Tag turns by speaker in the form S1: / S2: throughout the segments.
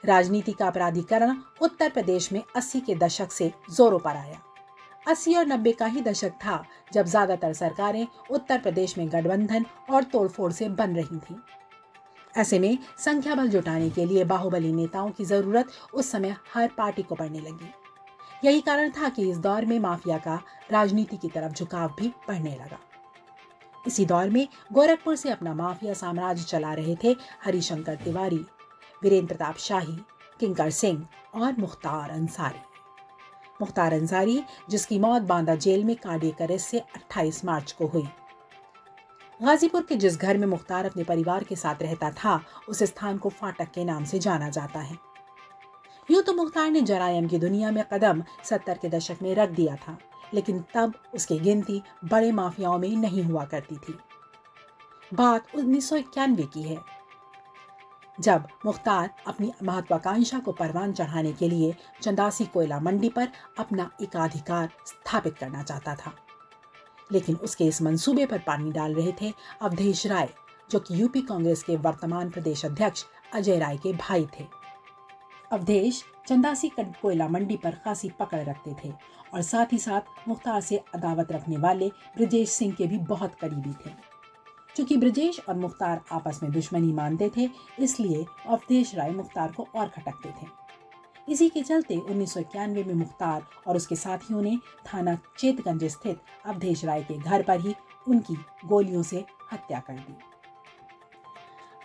S1: राजनीति का अपराधीकरण उत्तर प्रदेश में 80 के दशक से जोरों पर आया। 80 और 90 का ही दशक था जब ज्यादातर सरकारें उत्तर प्रदेश में गठबंधन और तोड़फोड़ से बन रही थीं। ऐसे में संख्या बल जुटाने के लिए बाहुबली नेताओं की जरूरत उस समय हर पार्टी को पड़ने लगी। यही कारण था कि इस दौर में माफिया का राजनीति की तरफ झुकाव भी बढ़ने लगा। इसी दौर में गोरखपुर से अपना माफिया साम्राज्य चला रहे थे हरिशंकर तिवारी, वीरेंद्र प्रताप शाही, किंकर सिंह और मुख्तार अंसारी। मुख्तार अंसारी, जिसकी मौत बांदा जेल में कार्डियक अरेस्ट से 28 मार्च को हुई। गाजीपुर के जिस घर में मुख्तार अपने परिवार के साथ रहता था, उस स्थान को फाटक के नाम से जाना जाता है। यूं तो मुख्तार ने जरायम की दुनिया में कदम 70 के दशक में रख दिया था, लेकिन तब उसकी गिनती बड़े माफियाओं में नहीं हुआ करती थी। बात 1991 की है, जब मुख्तार अपनी महत्वाकांक्षा को परवान चढ़ाने के लिए चंदासी कोयला मंडी पर अपना एकाधिकार स्थापित करना चाहता था। लेकिन उसके इस मंसूबे पर पानी डाल रहे थे अवधेश राय, जो कि यूपी कांग्रेस के वर्तमान प्रदेश अध्यक्ष अजय राय के भाई थे। अवधेश चंदासी कोयला मंडी पर खासी पकड़ रखते थे और साथ ही साथ मुख्तार से अदावत रखने वाले ब्रजेश सिंह के भी बहुत करीबी थे। चूंकि ब्रजेश और मुख्तार आपस में दुश्मनी मानते थे, इसलिए अवधेश राय मुख्तार को और खटकते थे। इसी के चलते 1991 में मुख्तार और उसके साथियों ने थाना चेतगंज स्थित अवधेश राय के घर पर ही उनकी गोलियों से हत्या कर दी।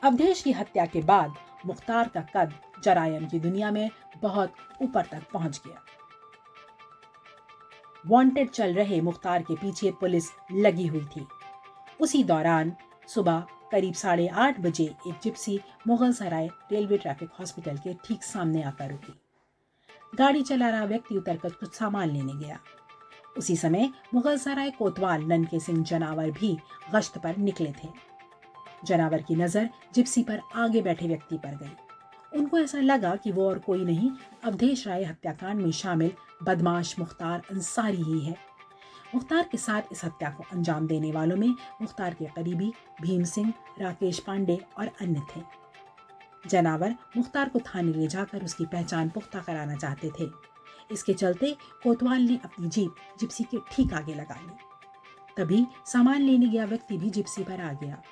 S1: अवधेश की हत्या के बाद मुख्तार का कद जरायम की दुनिया में बहुत ऊपर तक पहुंच गया। वांटेड चल रहे मुख्तार के पीछे पुलिस लगी हुई थी। उसी दौरान सुबह करीब 8:30 बजे एक जिप्सी मुगल सराय रेलवे ट्रैफिक हॉस्पिटल के ठीक सामने आकर रुकी। गाड़ी चला रहा व्यक्ति उतरकर कुछ सामान लेने गया। उसी समय मुगल सराय कोतवाल ननके सिंह जनावर भी गश्त पर निकले थे। जनावर की नजर जिप्सी पर आगे बैठे व्यक्ति पर गई। उनको ऐसा लगा कि वो और कोई नहीं, अवधेश राय हत्याकांड में शामिल बदमाश मुख्तार अंसारी ही है। मुख्तार के साथ इस हत्या को अंजाम देने वालों में मुख्तार के करीबी भीम सिंह, राकेश पांडे और अन्य थे। जनावर मुख्तार को थाने ले जाकर उसकी पहचान पुख्ता कराना चाहते थे। इसके चलते कोतवाल ने अपनी जीप जिप्सी के ठीक आगे लगा ली। तभी सामान लेने गया व्यक्ति भी जिप्सी पर आ गया।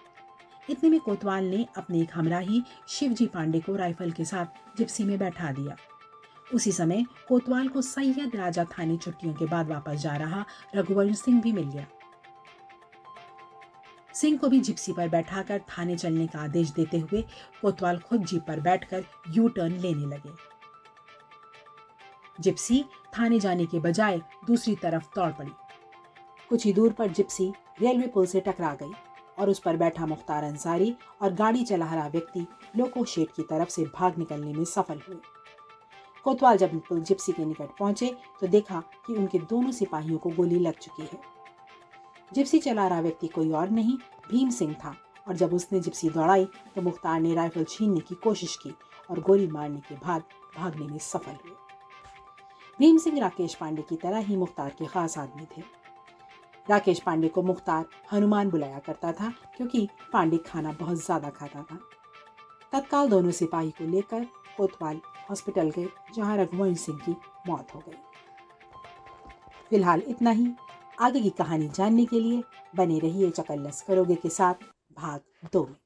S1: इतने में कोतवाल ने अपने एक हमराही शिवजी पांडे को राइफल के साथ जिप्सी में बैठा दिया। उसी समय कोतवाल को सैयद राजा थाने छुट्टियों के बाद वापस जा रहा रघुवंश सिंह भी मिल गया। सिंह को भी जिप्सी पर बैठाकर थाने चलने का आदेश देते हुए कोतवाल खुद जीप पर बैठकर यू टर्न लेने लगे। जिप्सी थाने जाने के बजाय दूसरी तरफ दौड़ पड़ी। कुछ ही दूर पर जिप्सी रेलवे पुल से टकरा गई और उस पर बैठा मुख्तार अंसारी और गाड़ी चला रहा व्यक्ति लोको शेड की तरफ से भाग निकलने में सफल हुए। कोतवाल जब जिप्सी के निकट पहुंचे तो देखा कि उनके दोनों सिपाहियों को गोली लग चुकी है। जिप्सी चला रहा व्यक्ति कोई और नहीं, भीम सिंह था, और जब उसने जिप्सी दौड़ाई तो मुख्तार ने राइफल छीनने की कोशिश की और गोली मारने के बाद भागने में सफल हुए। भीम सिंह राकेश पांडे की तरह ही मुख्तार के खास आदमी थे। राकेश पांडे को मुख्तार हनुमान बुलाया करता था, क्योंकि पांडे खाना बहुत ज्यादा खाता था। तत्काल दोनों सिपाही को लेकर कोतवाल हॉस्पिटल गए, जहां रघुवंश सिंह की मौत हो गई। फिलहाल इतना ही। आगे की कहानी जानने के लिए बने रहिए चकल्लस करोगे के साथ भाग 2 में।